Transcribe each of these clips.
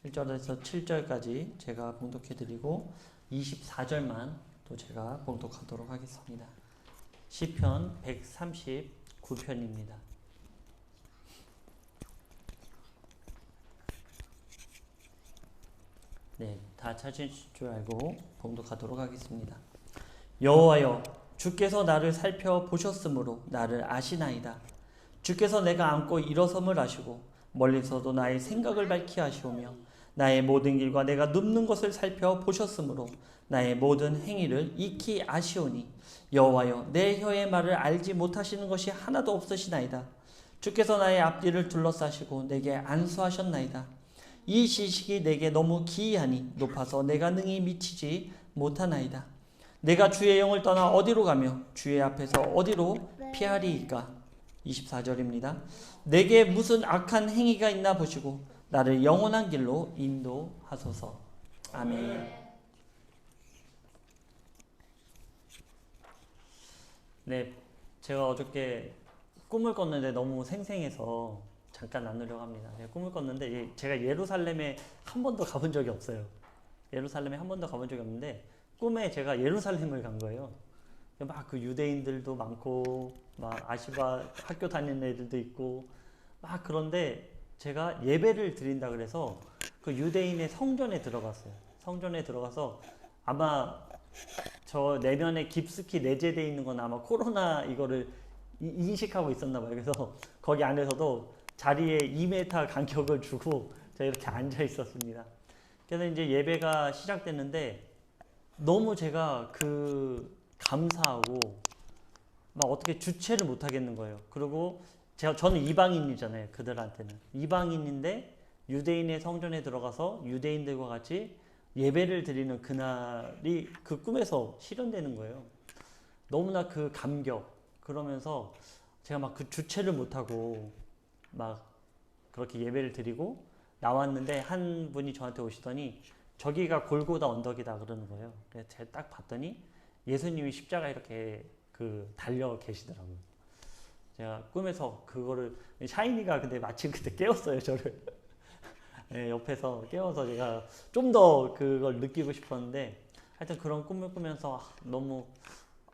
1절에서 7절까지 제가 봉독해드리고 24절만 또 제가 봉독하도록 하겠습니다. 시편 139편입니다. 네, 다 찾으실 줄 알고 봉독하도록 하겠습니다. 여호와여, 주께서 나를 살펴보셨으므로 나를 아시나이다. 주께서 내가 앉고 일어섬을 아시고 멀리서도 나의 생각을 밝히 하시오며 나의 모든 길과 내가 눕는 것을 살펴보셨으므로 나의 모든 행위를 익히 아시오니 여호와여, 내 혀의 말을 알지 못하시는 것이 하나도 없으시나이다. 주께서 나의 앞뒤를 둘러싸시고 내게 안수하셨나이다. 이 지식이 내게 너무 기이하니 높아서 내가 능히 미치지 못하나이다. 내가 주의 영을 떠나 어디로 가며 주의 앞에서 어디로 피하리이까. 24절입니다. 내게 무슨 악한 행위가 있나 보시고 나를 영원한 길로 인도하소서. 아멘. 네, 제가 어저께 꿈을 꿨는데 너무 생생해서 잠깐 나누려고 합니다. 제가 꿈을 꿨는데 제가 예루살렘에 한 번도 가본 적이 없어요. 예루살렘에 한 번도 가본 적이 없는데 꿈에 제가 예루살렘을 간 거예요. 막 그 유대인들도 많고 막 아시바 학교 다니는 애들도 있고 막 그런데 제가 예배를 드린다 그래서 그 유대인의 성전에 들어갔어요. 성전에 들어가서 아마 저 내면에 깊숙이 내재되어 있는 건 아마 코로나 이거를 인식하고 있었나 봐요. 그래서 거기 안에서도 자리에 2m 간격을 주고 제가 이렇게 앉아 있었습니다. 그래서 이제 예배가 시작됐는데 너무 제가 감사하고 막 어떻게 주체를 못 하겠는 거예요. 그리고 저는 이방인이잖아요. 그들한테는 이방인인데 유대인의 성전에 들어가서 유대인들과 같이 예배를 드리는 그날이 그 꿈에서 실현되는 거예요. 너무나 그 감격. 그러면서 제가 막 그 주체를 못하고 막 그렇게 예배를 드리고 나왔는데 한 분이 저한테 오시더니 저기가 골고다 언덕이다 그러는 거예요. 그래서 제가 딱 봤더니 예수님이 십자가에 이렇게 달려 계시더라고요. 제가 꿈에서 그거를 샤이니가 근데 마침 그때 깨웠어요, 저를. 네, 옆에서 깨워서 제가 좀 더 그걸 느끼고 싶었는데 하여튼 그런 꿈을 꾸면서 너무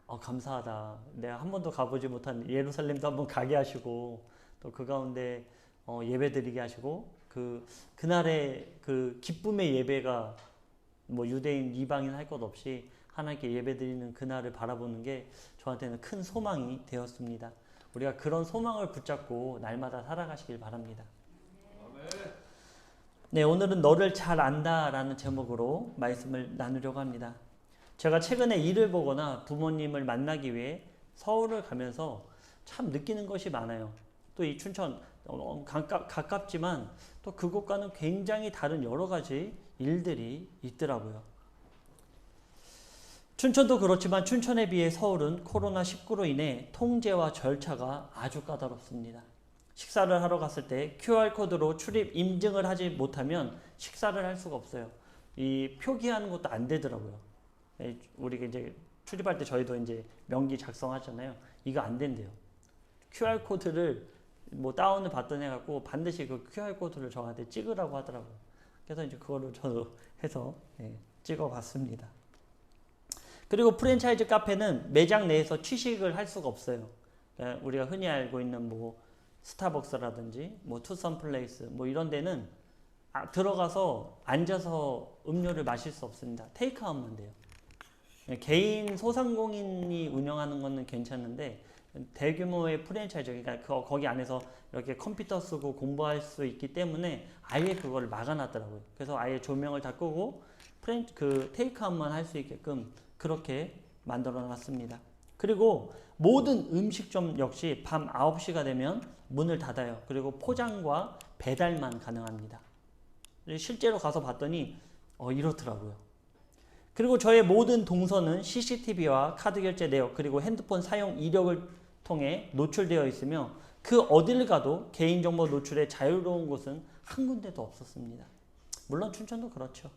감사하다. 내가 한 번도 가보지 못한 예루살렘도 한번 가게 하시고 또 그 가운데 예배 드리게 하시고 그날의 그 기쁨의 예배가 뭐 유대인 이방인 할 것 없이 하나님께 예배 드리는 그날을 바라보는 게 저한테는 큰 소망이 되었습니다. 우리가 그런 소망을 붙잡고 날마다 살아가시길 바랍니다. 네, 오늘은 너를 잘 안다라는 제목으로 말씀을 나누려고 합니다. 제가 최근에 일을 보거나 부모님을 만나기 위해 서울을 가면서 참 느끼는 것이 많아요. 또 이 춘천 가깝지만 또 그곳과는 굉장히 다른 여러 가지 일들이 있더라고요. 춘천도 그렇지만 춘천에 비해 서울은 코로나19로 인해 통제와 절차가 아주 까다롭습니다. 식사를 하러 갔을 때 QR코드로 출입 인증을 하지 못하면 식사를 할 수가 없어요. 이 표기하는 것도 안 되더라고요. 우리가 이제 출입할 때 저희도 이제 명기 작성하잖아요. 이거 안 된대요. QR코드를 뭐 다운을 받던 해갖고 반드시 그 QR코드를 저한테 찍으라고 하더라고요. 그래서 이제 그거를 저도 해서 찍어봤습니다. 그리고 프랜차이즈 카페는 매장 내에서 취식을 할 수가 없어요. 우리가 흔히 알고 있는 뭐 스타벅스라든지 뭐 투썸 플레이스 뭐 이런 데는 들어가서 앉아서 음료를 마실 수 없습니다. 테이크아웃만 돼요. 개인 소상공인이 운영하는 거는 괜찮은데 대규모의 프랜차이즈, 그러니까 거기 안에서 이렇게 컴퓨터 쓰고 공부할 수 있기 때문에 아예 그거를 막아놨더라고요. 그래서 아예 조명을 다 끄고 테이크아웃만 할 수 있게끔 그렇게 만들어놨습니다. 그리고 모든 음식점 역시 밤 9시가 되면 문을 닫아요. 그리고 포장과 배달만 가능합니다. 실제로 가서 봤더니 이렇더라고요. 그리고 저의 모든 동선은 CCTV와 카드 결제 내역 그리고 핸드폰 사용 이력을 통해 노출되어 있으며 그 어딜 가도 개인정보 노출에 자유로운 곳은 한 군데도 없었습니다. 물론 춘천도 그렇죠.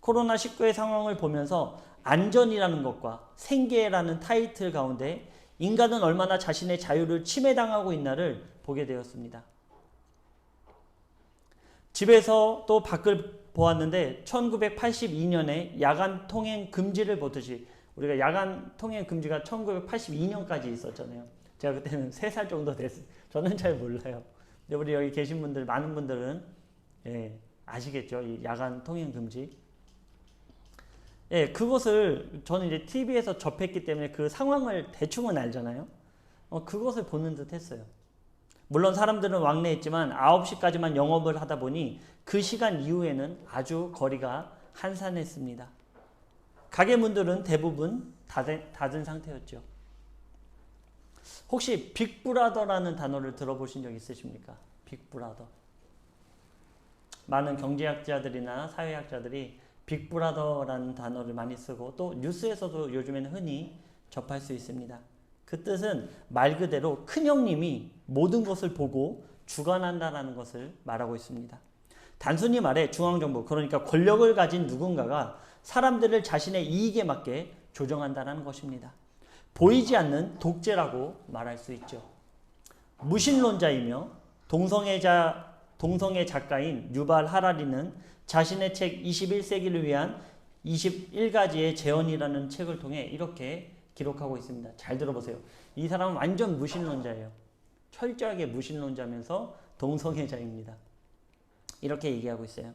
코로나19의 상황을 보면서 안전이라는 것과 생계라는 타이틀 가운데 인간은 얼마나 자신의 자유를 침해당하고 있나를 보게 되었습니다. 집에서 또 밖을 보았는데 1982년에 야간 통행 금지를 보듯이 우리가 야간 통행 금지가 1982년까지 있었잖아요. 제가 그때는 3살 정도 됐어요. 저는 잘 몰라요. 근데 우리 여기 계신 분들 많은 분들은 아시겠죠? 이 야간 통행 금지. 그것을 저는 이제 TV에서 접했기 때문에 그 상황을 대충은 알잖아요. 그것을 보는 듯 했어요. 물론 사람들은 왕래했지만 9시까지만 영업을 하다 보니 그 시간 이후에는 아주 거리가 한산했습니다. 가게 문들은 대부분 닫은 상태였죠. 혹시 빅브라더라는 단어를 들어보신 적 있으십니까? 빅브라더. 많은 경제학자들이나 사회학자들이 빅브라더라는 단어를 많이 쓰고 또 뉴스에서도 요즘에는 흔히 접할 수 있습니다. 그 뜻은 말 그대로 큰형님이 모든 것을 보고 주관한다는 것을 말하고 있습니다. 단순히 말해 중앙정부, 그러니까 권력을 가진 누군가가 사람들을 자신의 이익에 맞게 조정한다는 것입니다. 보이지 않는 독재라고 말할 수 있죠. 무신론자이며 동성애 작가인 유발 하라리는 자신의 책 21세기를 위한 21가지의 재언이라는 책을 통해 이렇게 기록하고 있습니다. 잘 들어보세요. 이 사람은 완전 무신론자예요. 철저하게 무신론자면서 동성애자입니다. 이렇게 얘기하고 있어요.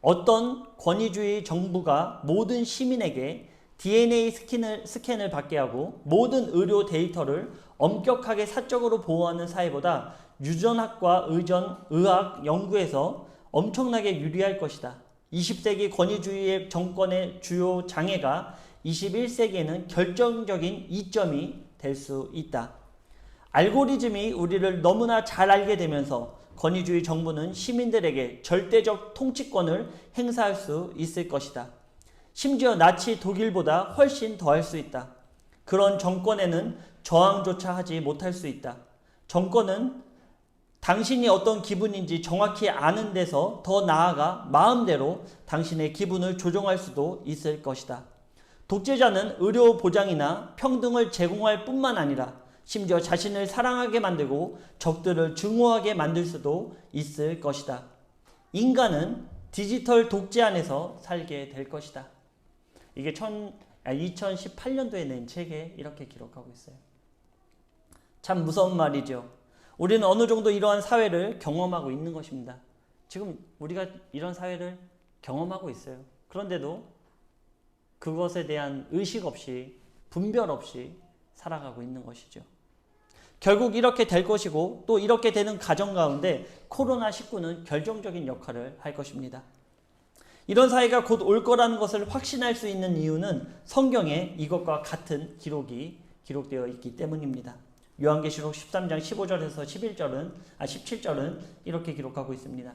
어떤 권위주의 정부가 모든 시민에게 DNA 스캔을 받게 하고 모든 의료 데이터를 엄격하게 사적으로 보호하는 사회보다 유전학과 의학 연구에서 엄청나게 유리할 것이다. 20세기 권위주의 정권의 주요 장애가 21세기에는 결정적인 이점이 될 수 있다. 알고리즘이 우리를 너무나 잘 알게 되면서 권위주의 정부는 시민들에게 절대적 통치권을 행사할 수 있을 것이다. 심지어 나치 독일보다 훨씬 더할 수 있다. 그런 정권에는 저항조차 하지 못할 수 있다. 정권은 당신이 어떤 기분인지 정확히 아는 데서 더 나아가 마음대로 당신의 기분을 조종할 수도 있을 것이다. 독재자는 의료 보장이나 평등을 제공할 뿐만 아니라 심지어 자신을 사랑하게 만들고 적들을 증오하게 만들 수도 있을 것이다. 인간은 디지털 독재 안에서 살게 될 것이다. 이게 2018년도에 낸 책에 이렇게 기록하고 있어요. 참 무서운 말이죠. 우리는 어느 정도 이러한 사회를 경험하고 있는 것입니다. 지금 우리가 이런 사회를 경험하고 있어요. 그런데도 그것에 대한 의식 없이 분별 없이 살아가고 있는 것이죠. 결국 이렇게 될 것이고 또 이렇게 되는 가정 가운데 코로나19는 결정적인 역할을 할 것입니다. 이런 사회가 곧 올 거라는 것을 확신할 수 있는 이유는 성경에 이것과 같은 기록이 기록되어 있기 때문입니다. 요한계시록 13장 15절에서 17절은 이렇게 기록하고 있습니다.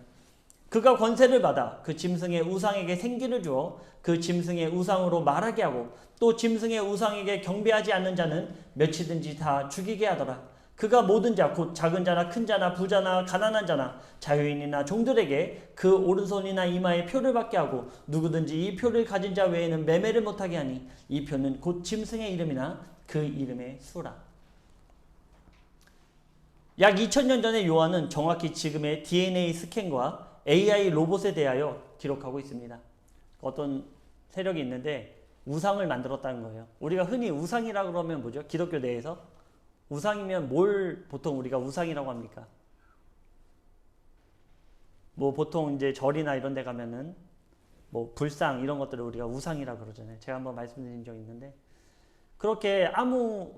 그가 권세를 받아 그 짐승의 우상에게 생기를 주어 그 짐승의 우상으로 말하게 하고 또 짐승의 우상에게 경배하지 않는 자는 몇이든지 다 죽이게 하더라. 그가 모든 자 곧 작은 자나 큰 자나 부자나 가난한 자나 자유인이나 종들에게 그 오른손이나 이마에 표를 받게 하고 누구든지 이 표를 가진 자 외에는 매매를 못하게 하니 이 표는 곧 짐승의 이름이나 그 이름의 수라. 약 2000년 전에 요한은 정확히 지금의 DNA 스캔과 AI 로봇에 대하여 기록하고 있습니다. 어떤 세력이 있는데 우상을 만들었다는 거예요. 우리가 흔히 우상이라고 그러면 뭐죠? 기독교 내에서 우상이면 뭘 보통 우리가 우상이라고 합니까? 뭐 보통 이제 절이나 이런 데 가면은 뭐 불상 이런 것들을 우리가 우상이라고 그러잖아요. 제가 한번 말씀드린 적이 있는데 그렇게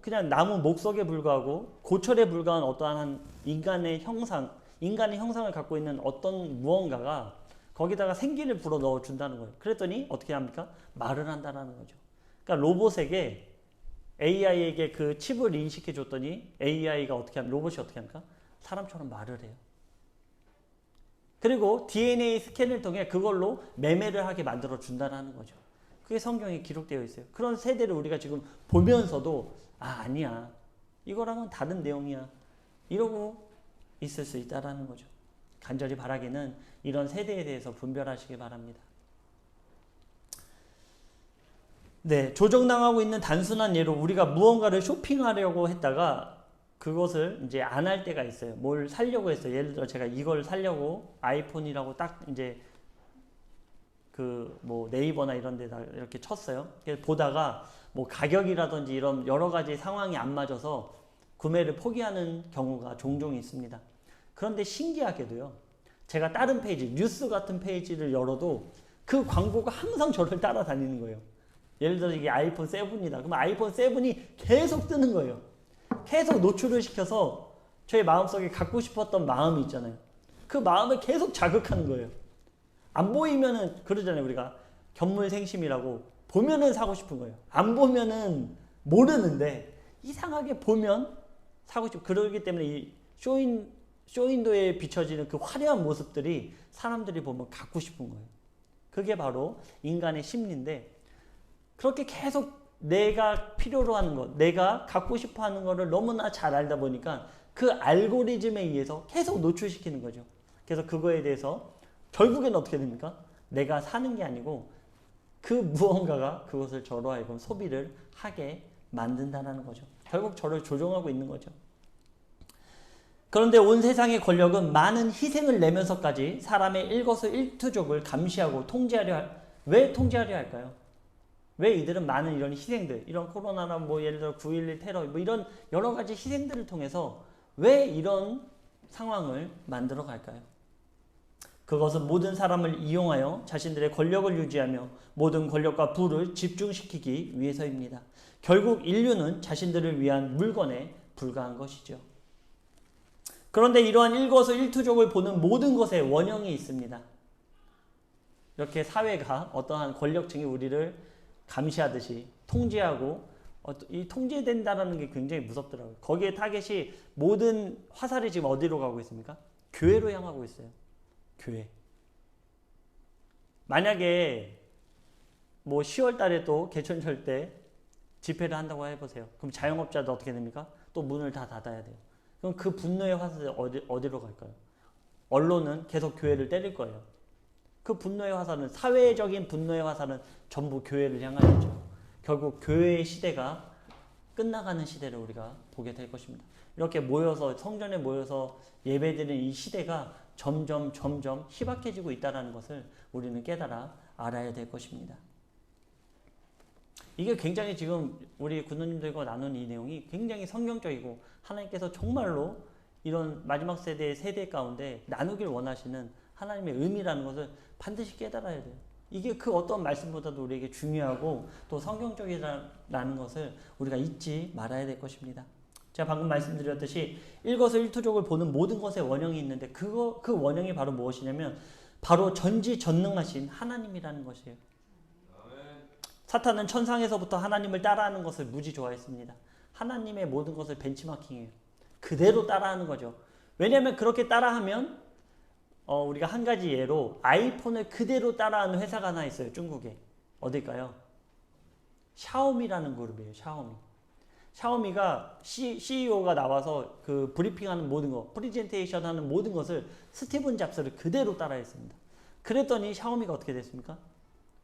그냥 나무 목석에 불과하고 고철에 불과한 어떠한 인간의 형상을 갖고 있는 어떤 무언가가 거기다가 생기를 불어 넣어 준다는 거예요. 그랬더니 어떻게 합니까? 말을 한다는 거죠. 그러니까 로봇에게 AI에게 그 칩을 인식해 줬더니 AI가 로봇이 어떻게 합니까? 사람처럼 말을 해요. 그리고 DNA 스캔을 통해 그걸로 매매를 하게 만들어 준다는 거죠. 그게 성경에 기록되어 있어요. 그런 세대를 우리가 지금 보면서도 아니야. 이거랑은 다른 내용이야. 이러고 있을 수 있다는 거죠. 간절히 바라기는 이런 세대에 대해서 분별하시기 바랍니다. 네, 조정당하고 있는 단순한 예로 우리가 무언가를 쇼핑하려고 했다가 그것을 이제 안 할 때가 있어요. 뭘 사려고 했어요. 예를 들어 제가 이걸 사려고 아이폰이라고 딱 이제 그 뭐 네이버나 이런 데다 이렇게 쳤어요. 그래서 보다가 뭐 가격이라든지 이런 여러 가지 상황이 안 맞아서 구매를 포기하는 경우가 종종 있습니다. 그런데 신기하게도요. 제가 다른 페이지, 뉴스 같은 페이지를 열어도 그 광고가 항상 저를 따라다니는 거예요. 예를 들어 이게 아이폰 7이다. 그러면 아이폰 7이 계속 뜨는 거예요. 계속 노출을 시켜서 저의 마음속에 갖고 싶었던 마음이 있잖아요. 그 마음을 계속 자극하는 거예요. 안 보이면은 그러잖아요. 우리가 견물생심이라고 보면은 사고 싶은 거예요. 안 보면은 모르는데 이상하게 보면 사고 싶고 그러기 때문에 이 쇼윈도에 비춰지는 그 화려한 모습들이 사람들이 보면 갖고 싶은 거예요. 그게 바로 인간의 심리인데 그렇게 계속 내가 필요로 하는 것, 내가 갖고 싶어 하는 것을 너무나 잘 알다 보니까 그 알고리즘에 의해서 계속 노출시키는 거죠. 그래서 그거에 대해서 결국에는 어떻게 됩니까? 내가 사는 게 아니고 그 무언가가 그것을 저로 하여금 소비를 하게 만든다는 거죠. 결국 저를 조종하고 있는 거죠. 그런데 온 세상의 권력은 많은 희생을 내면서까지 사람의 일거수일투족을 감시하고 왜 통제하려 할까요? 왜 이들은 많은 이런 희생들, 이런 코로나나 뭐 예를 들어 9.11 테러 뭐 이런 여러 가지 희생들을 통해서 왜 이런 상황을 만들어 갈까요? 그것은 모든 사람을 이용하여 자신들의 권력을 유지하며 모든 권력과 부를 집중시키기 위해서입니다. 결국 인류는 자신들을 위한 물건에 불과한 것이죠. 그런데 이러한 일거수일투족을 보는 모든 것에 원형이 있습니다. 이렇게 사회가 어떠한 권력층이 우리를 감시하듯이 통제하고 이 통제된다는 게 굉장히 무섭더라고요. 거기에 타겟이 모든 화살이 지금 어디로 가고 있습니까? 교회로 향하고 있어요. 교회. 만약에 뭐 10월 달에 또 개천절 때 집회를 한다고 해보세요. 그럼 자영업자도 어떻게 됩니까? 또 문을 다 닫아야 돼요. 그럼 그 분노의 화살이 어디로 갈까요? 언론은 계속 교회를 때릴 거예요. 그 분노의 화살은 사회적인 분노의 화살은 전부 교회를 향하였죠. 결국 교회의 시대가 끝나가는 시대를 우리가 보게 될 것입니다. 이렇게 모여서 성전에 모여서 예배드리는 이 시대가 점점 희박해지고 있다는 것을 우리는 깨달아 알아야 될 것입니다. 이게 굉장히 지금 우리 군노님들과 나눈 이 내용이 굉장히 성경적이고 하나님께서 정말로 이런 마지막 세대 가운데 나누길 원하시는 하나님의 의미라는 것을 반드시 깨달아야 돼요. 이게 그 어떤 말씀보다도 우리에게 중요하고 또 성경적이라는 것을 우리가 잊지 말아야 될 것입니다. 제가 방금 말씀드렸듯이 일거수일투족을 보는 모든 것에 원형이 있는데 그 원형이 바로 무엇이냐면 바로 전지전능하신 하나님이라는 것이에요. 사탄은 천상에서부터 하나님을 따라하는 것을 무지 좋아했습니다. 하나님의 모든 것을 벤치마킹해요. 그대로 따라하는 거죠. 왜냐하면 그렇게 따라하면 우리가 한 가지 예로 아이폰을 그대로 따라하는 회사가 하나 있어요. 중국에. 어딜까요? 샤오미라는 그룹이에요. 샤오미가 CEO가 나와서 그 브리핑하는 모든 거, 프리젠테이션 하는 모든 것을 스티븐 잡스를 그대로 따라했습니다. 그랬더니 샤오미가 어떻게 됐습니까?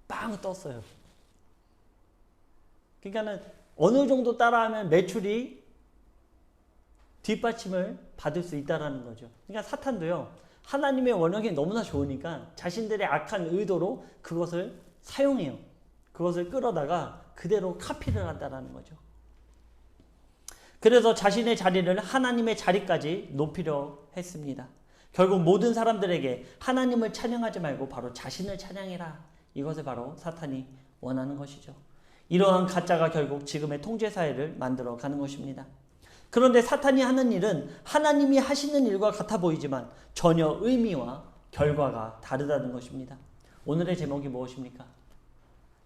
빵 떴어요. 그러니까는 어느 정도 따라하면 매출이 뒷받침을 받을 수 있다는 거죠. 그러니까 사탄도요. 하나님의 원형이 너무나 좋으니까 자신들의 악한 의도로 그것을 사용해요. 그것을 끌어다가 그대로 카피를 한다는 거죠. 그래서 자신의 자리를 하나님의 자리까지 높이려 했습니다. 결국 모든 사람들에게 하나님을 찬양하지 말고 바로 자신을 찬양해라. 이것을 바로 사탄이 원하는 것이죠. 이러한 가짜가 결국 지금의 통제사회를 만들어 가는 것입니다. 그런데 사탄이 하는 일은 하나님이 하시는 일과 같아 보이지만 전혀 의미와 결과가 다르다는 것입니다. 오늘의 제목이 무엇입니까?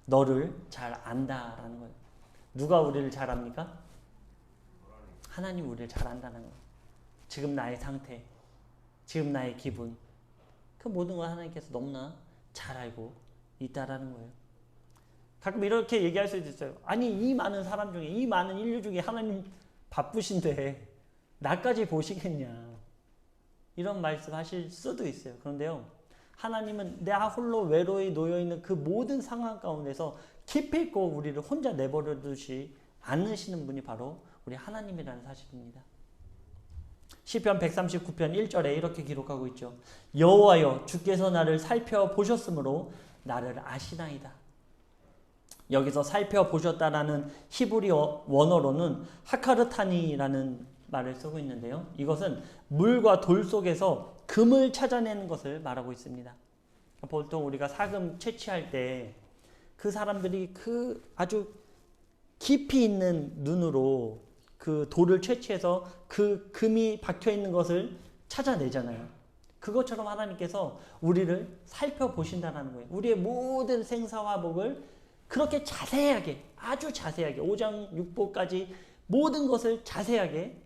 너를 잘 안다라는 거예요. 누가 우리를 잘 압니까? 하나님 우리를 잘 안다는 거예요. 지금 나의 상태, 지금 나의 기분, 그 모든 걸 하나님께서 너무나 잘 알고 있다라는 거예요. 가끔 이렇게 얘기할 수도 있어요. 아니 이 많은 사람 중에, 이 많은 인류 중에 하나님 바쁘신데 나까지 보시겠냐, 이런 말씀 하실 수도 있어요. 그런데요, 하나님은 나 홀로 외로이 놓여있는 그 모든 상황 가운데서 기필코 우리를 혼자 내버려 두지 않으시는 분이 바로 우리 하나님이라는 사실입니다. 시편 139편 1절에 이렇게 기록하고 있죠. 여호와여 주께서 나를 살펴보셨으므로 나를 아시나이다. 여기서 살펴보셨다라는 히브리어 원어로는 하카르타니라는 말을 쓰고 있는데요. 이것은 물과 돌 속에서 금을 찾아내는 것을 말하고 있습니다. 보통 우리가 사금 채취할 때 그 사람들이 그 아주 깊이 있는 눈으로 그 돌을 채취해서 그 금이 박혀 있는 것을 찾아내잖아요. 그것처럼 하나님께서 우리를 살펴보신다는 거예요. 우리의 모든 생사화복을 그렇게 자세하게, 아주 자세하게 5장 6보까지 모든 것을 자세하게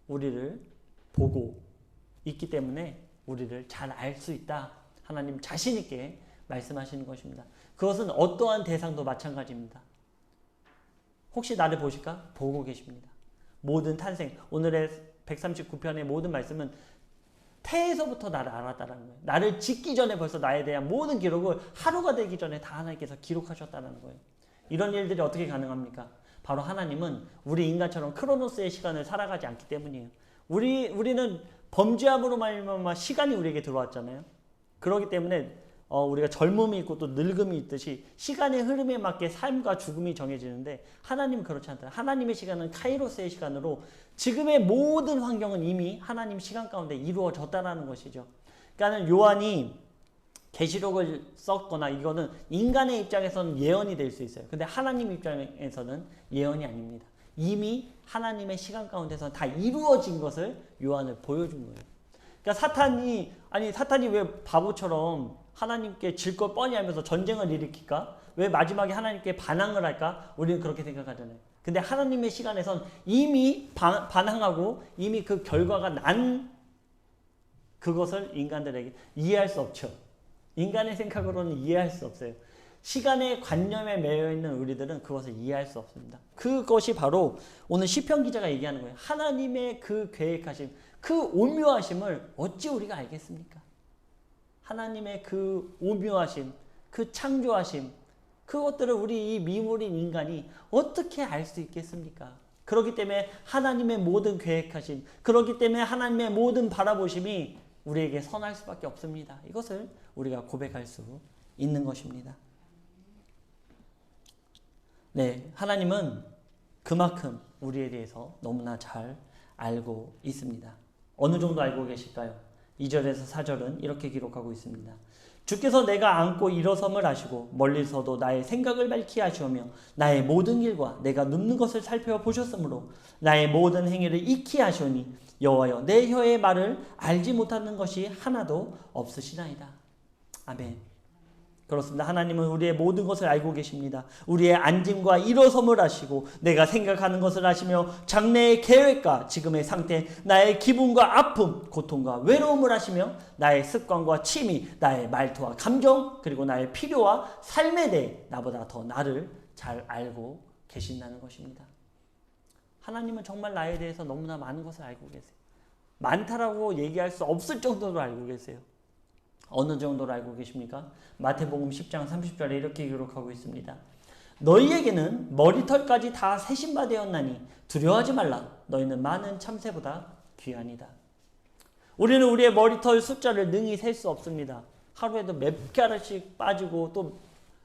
우리를 보고 있기 때문에 우리를 잘 알 수 있다. 하나님 자신 있게 말씀하시는 것입니다. 그것은 어떠한 대상도 마찬가지입니다. 혹시 나를 보실까? 보고 계십니다. 모든 탄생, 오늘의 139편의 모든 말씀은 태에서부터 나를 알았다는 거예요. 나를 짓기 전에 벌써 나에 대한 모든 기록을 하루가 되기 전에 다 하나님께서 기록하셨다는 거예요. 이런 일들이 어떻게 가능합니까? 바로 하나님은 우리 인간처럼 크로노스의 시간을 살아가지 않기 때문이에요. 우리는 범죄함으로 말미암아 시간이 우리에게 들어왔잖아요. 그렇기 때문에 우리가 젊음이 있고 또 늙음이 있듯이 시간의 흐름에 맞게 삶과 죽음이 정해지는데 하나님은 그렇지 않다. 하나님의 시간은 카이로스의 시간으로 지금의 모든 환경은 이미 하나님 시간 가운데 이루어졌다는 것이죠. 그러니까 요한이 계시록을 썼거나 이거는 인간의 입장에서는 예언이 될 수 있어요. 근데 하나님 입장에서는 예언이 아닙니다. 이미 하나님의 시간 가운데서 다 이루어진 것을 요한을 보여준 거예요. 그러니까 사탄이 왜 바보처럼 하나님께 질 걸 뻔히 알면서 전쟁을 일으킬까? 왜 마지막에 하나님께 반항을 할까? 우리는 그렇게 생각하잖아요. 근데 하나님의 시간에선 이미 반항하고 이미 그 결과가 난 그것을 인간들에게 이해할 수 없죠. 인간의 생각으로는 이해할 수 없어요. 시간의 관념에 매여 있는 우리들은 그것을 이해할 수 없습니다. 그것이 바로 오늘 시편 기자가 얘기하는 거예요. 하나님의 그 계획하심, 그 오묘하심을 어찌 우리가 알겠습니까? 하나님의 그 오묘하심, 그 창조하심, 그것들을 우리 이 미물인 인간이 어떻게 알 수 있겠습니까? 그렇기 때문에 하나님의 모든 계획하심, 그렇기 때문에 하나님의 모든 바라보심이 우리에게 선할 수밖에 없습니다. 이것을 우리가 고백할 수 있는 것입니다. 네, 하나님은 그만큼 우리에 대해서 너무나 잘 알고 있습니다. 어느 정도 알고 계실까요? 2절에서 4절은 이렇게 기록하고 있습니다. 주께서 내가 앉고 일어섬을 아시고 멀리서도 나의 생각을 밝히 하시오며 나의 모든 길과 내가 눕는 것을 살펴보셨으므로 나의 모든 행위를 익히 하시오니 여호와여 내 혀의 말을 알지 못하는 것이 하나도 없으시나이다. 아멘. 그렇습니다. 하나님은 우리의 모든 것을 알고 계십니다. 우리의 앉음과 일어섬을 아시고 내가 생각하는 것을 아시며 장래의 계획과 지금의 상태, 나의 기분과 아픔, 고통과 외로움을 아시며 나의 습관과 취미, 나의 말투와 감정, 그리고 나의 필요와 삶에 대해 나보다 더 나를 잘 알고 계신다는 것입니다. 하나님은 정말 나에 대해서 너무나 많은 것을 알고 계세요. 많다라고 얘기할 수 없을 정도로 알고 계세요. 어느 정도로 알고 계십니까? 마태복음 10장 30절에 이렇게 기록하고 있습니다. 너희에게는 머리털까지 다 세신 바 되었나니 두려워하지 말라. 너희는 많은 참새보다 귀하니라. 우리는 우리의 머리털 숫자를 능히 셀 수 없습니다. 하루에도 몇 가닥씩 빠지고 또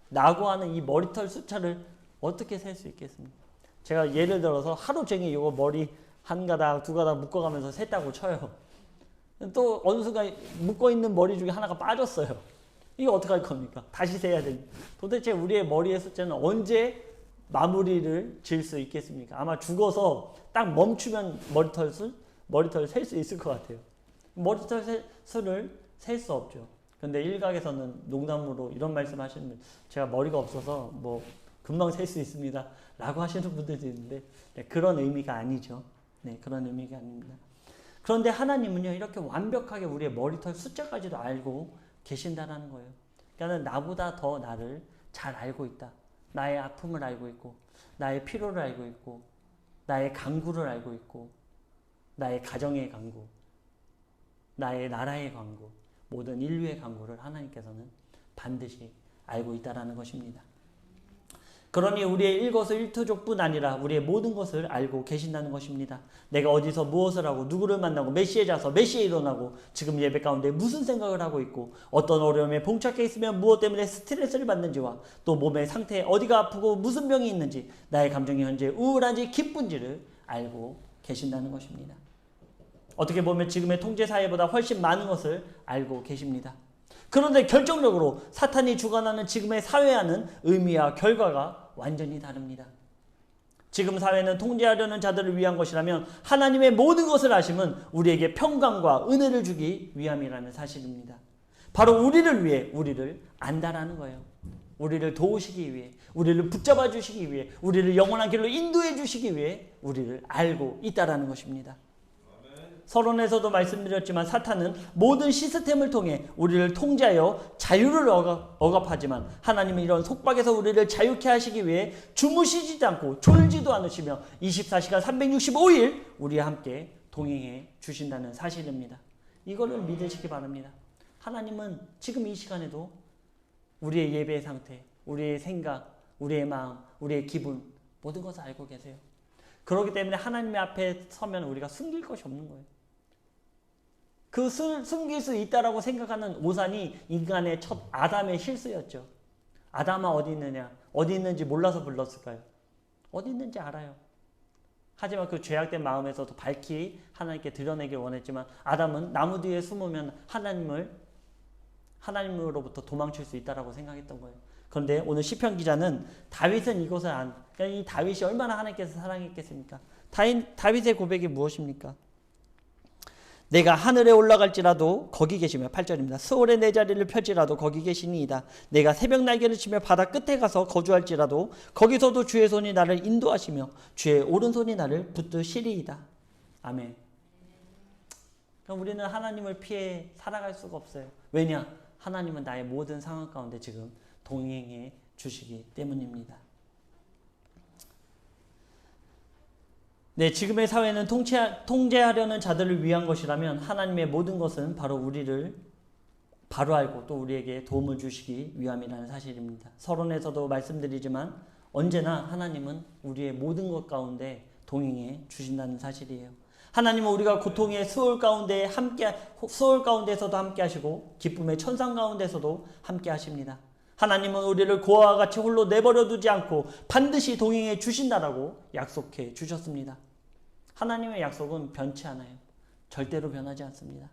나고 하는 이 머리털 숫자를 어떻게 셀 수 있겠습니까? 제가 예를 들어서 하루 종일 이거 머리 한 가닥 두 가닥 묶어가면서 셌다고 쳐요. 또 어느 순간 묶어있는 머리 중에 하나가 빠졌어요. 이거 어떡할 겁니까? 다시 세야 됩니다. 도대체 우리의 머리의 숫자는 언제 마무리를 지을 수 있겠습니까? 아마 죽어서 딱 멈추면 머리털 셀 수 있을 것 같아요. 머리털 수를 셀 수 없죠. 근데 일각에서는 농담으로 이런 말씀 하시는 분, 제가 머리가 없어서 뭐 금방 셀 수 있습니다 라고 하시는 분들도 있는데 네, 그런 의미가 아니죠. 네, 그런 의미가 아닙니다. 그런데 하나님은요, 이렇게 완벽하게 우리의 머리털 숫자까지도 알고 계신다는 거예요. 그러니까 나보다 더 나를 잘 알고 있다. 나의 아픔을 알고 있고, 나의 피로를 알고 있고, 나의 간구를 알고 있고, 나의 가정의 간구, 나의 나라의 간구, 모든 인류의 간구를 하나님께서는 반드시 알고 있다는 것입니다. 그러니 우리의 일거수일투족뿐 아니라 우리의 모든 것을 알고 계신다는 것입니다. 내가 어디서 무엇을 하고 누구를 만나고 몇 시에 자서 몇 시에 일어나고 지금 예배 가운데 무슨 생각을 하고 있고 어떤 어려움에 봉착해 있으면 무엇 때문에 스트레스를 받는지와 또 몸의 상태 어디가 아프고 무슨 병이 있는지 나의 감정이 현재 우울한지 기쁜지를 알고 계신다는 것입니다. 어떻게 보면 지금의 통제사회보다 훨씬 많은 것을 알고 계십니다. 그런데 결정적으로 사탄이 주관하는 지금의 사회와는 의미와 결과가 완전히 다릅니다. 지금 사회는 통제하려는 자들을 위한 것이라면 하나님의 모든 것을 아심은 우리에게 평강과 은혜를 주기 위함이라는 사실입니다. 바로 우리를 위해 우리를 안다라는 거예요. 우리를 도우시기 위해, 우리를 붙잡아 주시기 위해, 우리를 영원한 길로 인도해 주시기 위해 우리를 알고 있다라는 것입니다. 서론에서도 말씀드렸지만 사탄은 모든 시스템을 통해 우리를 통제하여 자유를 억압하지만 하나님은 이런 속박에서 우리를 자유케 하시기 위해 주무시지도 않고 졸지도 않으시며 24시간 365일 우리와 함께 동행해 주신다는 사실입니다. 이거를 믿으시기 바랍니다. 하나님은 지금 이 시간에도 우리의 예배의 상태, 우리의 생각, 우리의 마음, 우리의 기분 모든 것을 알고 계세요. 그렇기 때문에 하나님 앞에 서면 우리가 숨길 것이 없는 거예요. 그 숨길 수 있다라고 생각하는 오산이 인간의 첫 아담의 실수였죠. 아담아 어디 있느냐? 어디 있는지 몰라서 불렀을까요? 어디 있는지 알아요. 하지만 그 죄악된 마음에서도 밝히 하나님께 드러내길 원했지만 아담은 나무 뒤에 숨으면 하나님으로부터 도망칠 수 있다라고 생각했던 거예요. 그런데 오늘 시편 기자는 다윗은 이것을 그러니까 이 다윗이 얼마나 하나님께서 사랑했겠습니까? 다윗의 고백이 무엇입니까? 내가 하늘에 올라갈지라도 거기 계시며 8절입니다. 수월에 내 자리를 펼지라도 거기 계시니이다. 내가 새벽 날개를 치며 바다 끝에 가서 거주할지라도 거기서도 주의 손이 나를 인도하시며 주의 오른손이 나를 붙드시리이다. 아멘. 그럼 우리는 하나님을 피해 살아갈 수가 없어요. 왜냐? 하나님은 나의 모든 상황 가운데 지금 동행해 주시기 때문입니다. 네, 지금의 사회는 통제하려는 자들을 위한 것이라면 하나님의 모든 것은 바로 우리를 바로 알고 또 우리에게 도움을 주시기 위함이라는 사실입니다. 서론에서도 말씀드리지만 언제나 하나님은 우리의 모든 것 가운데 동행해 주신다는 사실이에요. 하나님은 우리가 고통의 수월 가운데서도 함께 하시고 기쁨의 천상 가운데서도 함께 하십니다. 하나님은 우리를 고아와 같이 홀로 내버려 두지 않고 반드시 동행해 주신다라고 약속해 주셨습니다. 하나님의 약속은 변치 않아요. 절대로 변하지 않습니다.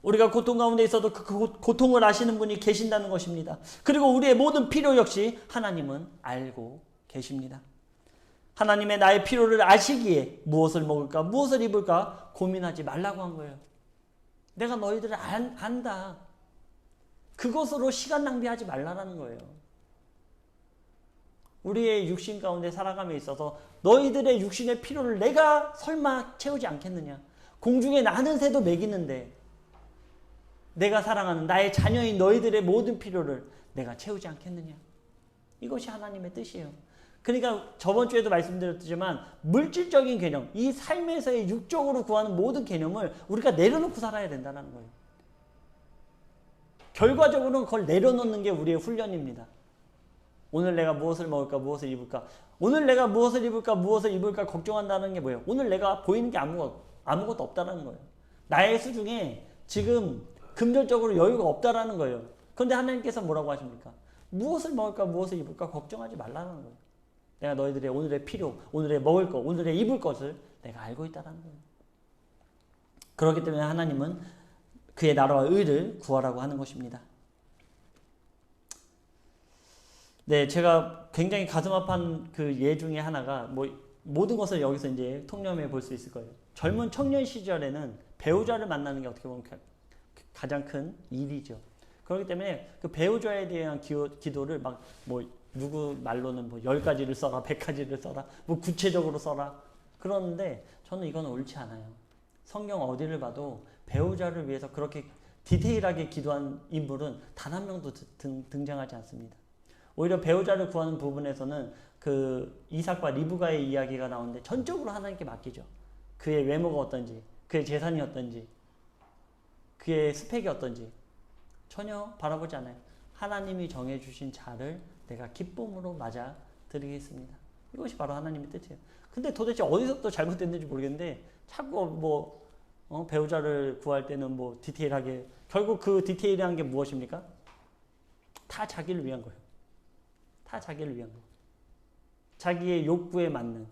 우리가 고통 가운데 있어도 그 고통을 아시는 분이 계신다는 것입니다. 그리고 우리의 모든 필요 역시 하나님은 알고 계십니다. 하나님의 나의 필요를 아시기에 무엇을 먹을까 무엇을 입을까 고민하지 말라고 한 거예요. 내가 너희들을 안다. 그것으로 시간 낭비하지 말라는 거예요. 우리의 육신 가운데 살아감에 있어서 너희들의 육신의 필요를 내가 설마 채우지 않겠느냐. 공중에 나는 새도 먹이는데 내가 사랑하는 나의 자녀인 너희들의 모든 필요를 내가 채우지 않겠느냐. 이것이 하나님의 뜻이에요. 그러니까 저번 주에도 말씀드렸지만 물질적인 개념, 이 삶에서의 육적으로 구하는 모든 개념을 우리가 내려놓고 살아야 된다는 거예요. 결과적으로는 그걸 내려놓는 게 우리의 훈련입니다. 오늘 내가 무엇을 먹을까 무엇을 입을까, 오늘 내가 무엇을 입을까 걱정한다는 게 뭐예요? 오늘 내가 보이는 게 아무것도 없다라는 거예요. 나의 수중에 지금 금전적으로 여유가 없다라는 거예요. 그런데 하나님께서 뭐라고 하십니까? 무엇을 먹을까 무엇을 입을까 걱정하지 말라는 거예요. 내가 너희들의 오늘의 필요, 오늘의 먹을 것, 오늘의 입을 것을 내가 알고 있다는 거예요. 그렇기 때문에 하나님은 그의 나라와 의를 구하라고 하는 것입니다. 네, 제가 굉장히 가슴 아픈 그 예 중에 하나가 모든 것을 여기서 이제 통념해 볼 수 있을 거예요. 젊은 청년 시절에는 배우자를 만나는 게 어떻게 보면 가장 큰 일이죠. 그렇기 때문에 그 배우자에 대한 기도를 누구 말로는 10가지를 써라, 100가지를 써라, 구체적으로 써라. 그러는데 저는 이건 옳지 않아요. 성경 어디를 봐도 배우자를 위해서 그렇게 디테일하게 기도한 인물은 단 한 명도 등장하지 않습니다. 오히려 배우자를 구하는 부분에서는 그 이삭과 리브가의 이야기가 나오는데 전적으로 하나님께 맡기죠. 그의 외모가 어떤지, 그의 재산이 어떤지, 그의 스펙이 어떤지 전혀 바라보지 않아요. 하나님이 정해주신 자를 내가 기쁨으로 맞아 드리겠습니다. 이것이 바로 하나님의 뜻이에요. 근데 도대체 어디서부터 잘못됐는지 모르겠는데 자꾸 배우자를 구할 때는 디테일하게, 결국 그 디테일한 게 무엇입니까? 다 자기를 위한 거예요. 다 자기를 위한 거. 자기의 욕구에 맞는,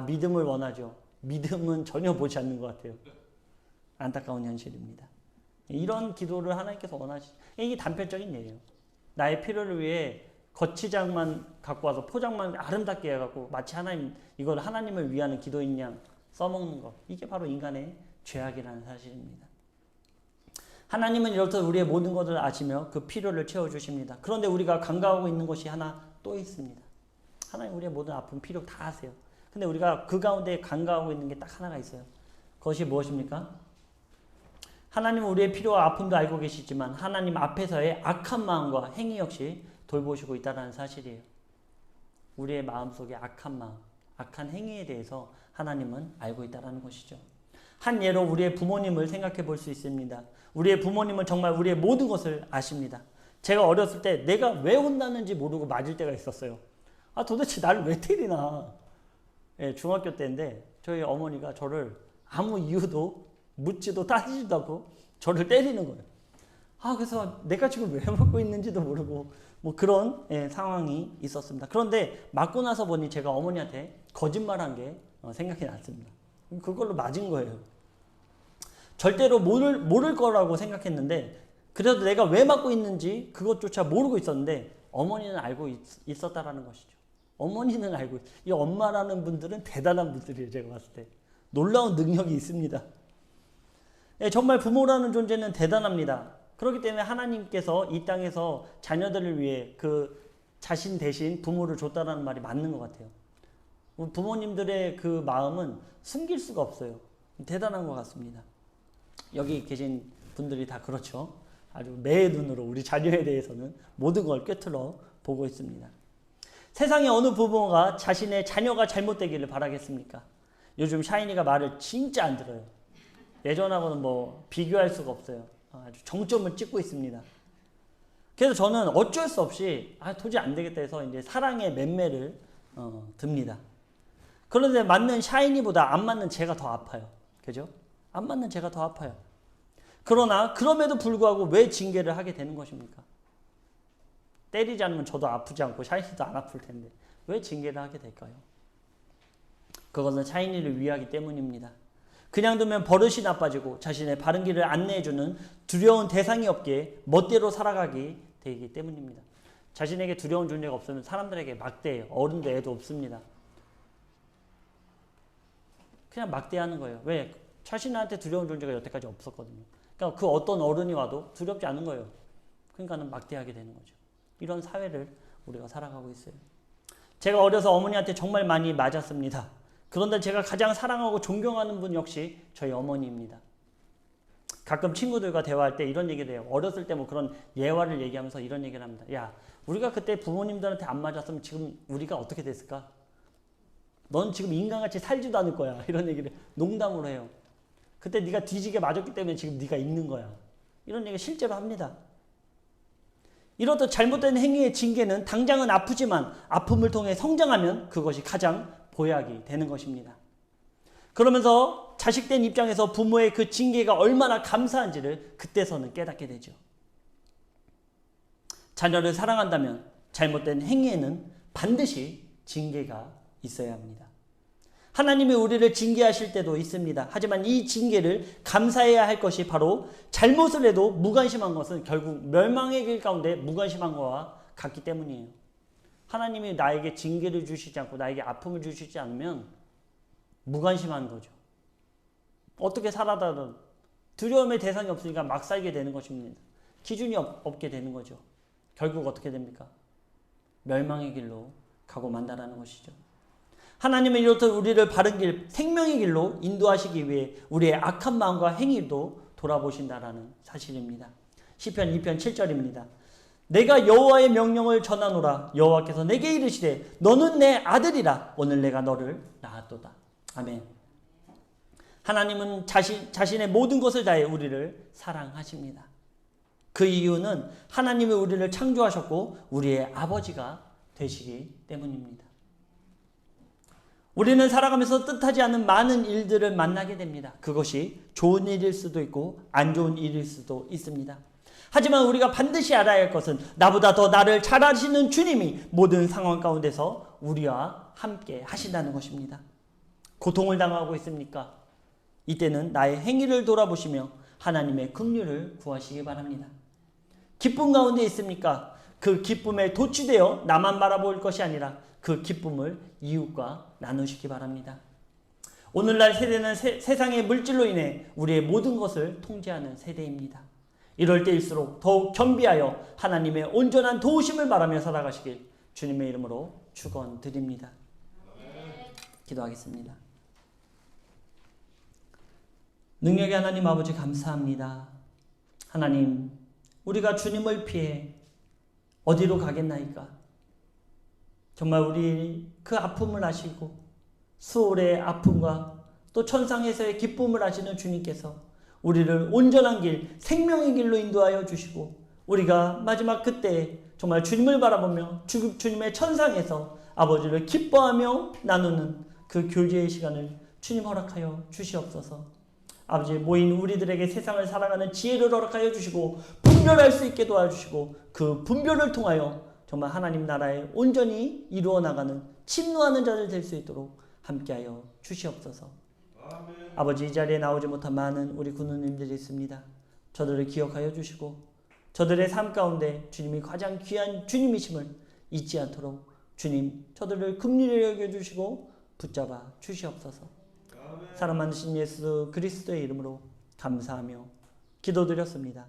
믿음을 원하죠. 믿음은 전혀 보지 않는 것 같아요. 안타까운 현실입니다. 이런 기도를 하나님께서 원하시죠. 이게 단편적인 예예요. 나의 필요를 위해 거치장만 갖고 와서 포장만 아름답게 해갖고 마치 이걸 하나님을 위하는 기도인 양 써먹는 것. 이게 바로 인간의 죄악이라는 사실입니다. 하나님은 이렇듯 우리의 모든 것을 아시며 그 필요를 채워주십니다. 그런데 우리가 간과하고 있는 것이 하나 또 있습니다. 하나님 우리의 모든 아픔, 필요 다 아세요. 근데 우리가 그 가운데 간과하고 있는 게 딱 하나가 있어요. 그것이 무엇입니까? 하나님은 우리의 필요와 아픔도 알고 계시지만 하나님 앞에서의 악한 마음과 행위 역시 돌보시고 있다는 사실이에요. 우리의 마음속에 악한 마음, 악한 행위에 대해서 하나님은 알고 있다는 것이죠. 한 예로 우리의 부모님을 생각해 볼 수 있습니다. 우리의 부모님은 정말 우리의 모든 것을 아십니다. 제가 어렸을 때 내가 왜 혼나는지 모르고 맞을 때가 있었어요. 도대체 나를 왜 때리나. 중학교 때인데 저희 어머니가 저를 아무 이유도 묻지도 따지지도 않고 저를 때리는 거예요. 그래서 내가 지금 왜 먹고 있는지도 모르고 그런 상황이 있었습니다. 그런데 맞고 나서 보니 제가 어머니한테 거짓말한 게 생각이 났습니다. 그걸로 맞은 거예요. 절대로 모를 거라고 생각했는데 그래도 내가 왜 맞고 있는지 그것조차 모르고 있었는데 어머니는 알고 있었다라는 것이죠. 어머니는 알고 이 엄마라는 분들은 대단한 분들이에요. 제가 봤을 때 놀라운 능력이 있습니다. 정말 부모라는 존재는 대단합니다. 그렇기 때문에 하나님께서 이 땅에서 자녀들을 위해 그 자신 대신 부모를 줬다라는 말이 맞는 것 같아요. 부모님들의 그 마음은 숨길 수가 없어요. 대단한 것 같습니다. 여기 계신 분들이 다 그렇죠. 아주 매의 눈으로 우리 자녀에 대해서는 모든 걸 꿰뚫어 보고 있습니다. 세상에 어느 부모가 자신의 자녀가 잘못되기를 바라겠습니까? 요즘 샤이니가 말을 진짜 안 들어요. 예전하고는 비교할 수가 없어요. 아주 정점을 찍고 있습니다. 그래서 저는 어쩔 수 없이 도저히 안 되겠다 해서 이제 사랑의 맴매를 듭니다. 그런데 맞는 샤이니보다 안 맞는 제가 더 아파요. 그죠? 안 맞는 제가 더 아파요. 그러나 그럼에도 불구하고 왜 징계를 하게 되는 것입니까? 때리지 않으면 저도 아프지 않고 샤이니도 안 아플 텐데 왜 징계를 하게 될까요? 그것은 샤이니를 위하기 때문입니다. 그냥 두면 버릇이 나빠지고 자신의 바른 길을 안내해주는 두려운 대상이 없기에 멋대로 살아가게 되기 때문입니다. 자신에게 두려운 존재가 없으면 사람들에게 막대해요. 어른도 애도 없습니다. 그냥 막대하는 거예요. 왜? 자신한테 두려운 존재가 여태까지 없었거든요. 그러니까 그 어떤 어른이 와도 두렵지 않은 거예요. 그러니까는 막대하게 되는 거죠. 이런 사회를 우리가 살아가고 있어요. 제가 어려서 어머니한테 정말 많이 맞았습니다. 그런데 제가 가장 사랑하고 존경하는 분 역시 저희 어머니입니다. 가끔 친구들과 대화할 때 이런 얘기를 해요. 어렸을 때 그런 예화를 얘기하면서 이런 얘기를 합니다. 야, 우리가 그때 부모님들한테 안 맞았으면 지금 우리가 어떻게 됐을까? 넌 지금 인간같이 살지도 않을 거야. 이런 얘기를 농담으로 해요. 그때 네가 뒤지게 맞았기 때문에 지금 네가 있는 거야. 이런 얘기 실제로 합니다. 이렇듯 잘못된 행위의 징계는 당장은 아프지만 아픔을 통해 성장하면 그것이 가장 보약이 되는 것입니다. 그러면서 자식된 입장에서 부모의 그 징계가 얼마나 감사한지를 그때서는 깨닫게 되죠. 자녀를 사랑한다면 잘못된 행위에는 반드시 징계가 있어야 합니다. 하나님이 우리를 징계하실 때도 있습니다. 하지만 이 징계를 감사해야 할 것이 바로 잘못을 해도 무관심한 것은 결국 멸망의 길 가운데 무관심한 것과 같기 때문이에요. 하나님이 나에게 징계를 주시지 않고 나에게 아픔을 주시지 않으면 무관심한 거죠. 어떻게 살아다든 두려움의 대상이 없으니까 막 살게 되는 것입니다. 기준이 없게 되는 거죠. 결국 어떻게 됩니까? 멸망의 길로 가고 만다라는 것이죠. 하나님은 이렇듯 우리를 바른 길, 생명의 길로 인도하시기 위해 우리의 악한 마음과 행위도 돌아보신다라는 사실입니다. 시편 2편 7절입니다. 내가 여호와의 명령을 전하노라. 여호와께서 내게 이르시되 너는 내 아들이라. 오늘 내가 너를 낳았도다. 아멘. 하나님은 자신의 모든 것을 다해 우리를 사랑하십니다. 그 이유는 하나님이 우리를 창조하셨고 우리의 아버지가 되시기 때문입니다. 우리는 살아가면서 뜻하지 않은 많은 일들을 만나게 됩니다. 그것이 좋은 일일 수도 있고 안 좋은 일일 수도 있습니다. 하지만 우리가 반드시 알아야 할 것은 나보다 더 나를 잘 아시는 주님이 모든 상황 가운데서 우리와 함께 하신다는 것입니다. 고통을 당하고 있습니까? 이때는 나의 행위를 돌아보시며 하나님의 긍휼을 구하시기 바랍니다. 기쁨 가운데 있습니까? 그 기쁨에 도취되어 나만 바라볼 것이 아니라 그 기쁨을 이웃과 나누시기 바랍니다. 오늘날 세대는 세상의 물질로 인해 우리의 모든 것을 통제하는 세대입니다. 이럴 때일수록 더욱 겸비하여 하나님의 온전한 도우심을 바라며 살아가시길 주님의 이름으로 축원드립니다. 기도하겠습니다. 능력의 하나님 아버지 감사합니다. 하나님, 우리가 주님을 피해 어디로 가겠나이까? 정말 우리 그 아픔을 아시고 수월의 아픔과 또 천상에서의 기쁨을 아시는 주님께서 우리를 온전한 길, 생명의 길로 인도하여 주시고 우리가 마지막 그때에 정말 주님을 바라보며 주님의 천상에서 아버지를 기뻐하며 나누는 그 교제의 시간을 주님 허락하여 주시옵소서. 아버지, 모인 우리들에게 세상을 살아가는 지혜를 허락하여 주시고 분별할 수 있게 도와주시고 그 분별을 통하여 정말 하나님 나라에 온전히 이루어 나가는 침노하는 자들 될 수 있도록 함께하여 주시옵소서. 아멘. 아버지, 이 자리에 나오지 못한 많은 우리 군우님들이 있습니다. 저들을 기억하여 주시고 저들의 삶 가운데 주님이 가장 귀한 주님이심을 잊지 않도록 주님 저들을 긍휼히 여겨주시고 붙잡아 주시옵소서. 아멘. 사람 많으신 예수 그리스도의 이름으로 감사하며 기도드렸습니다.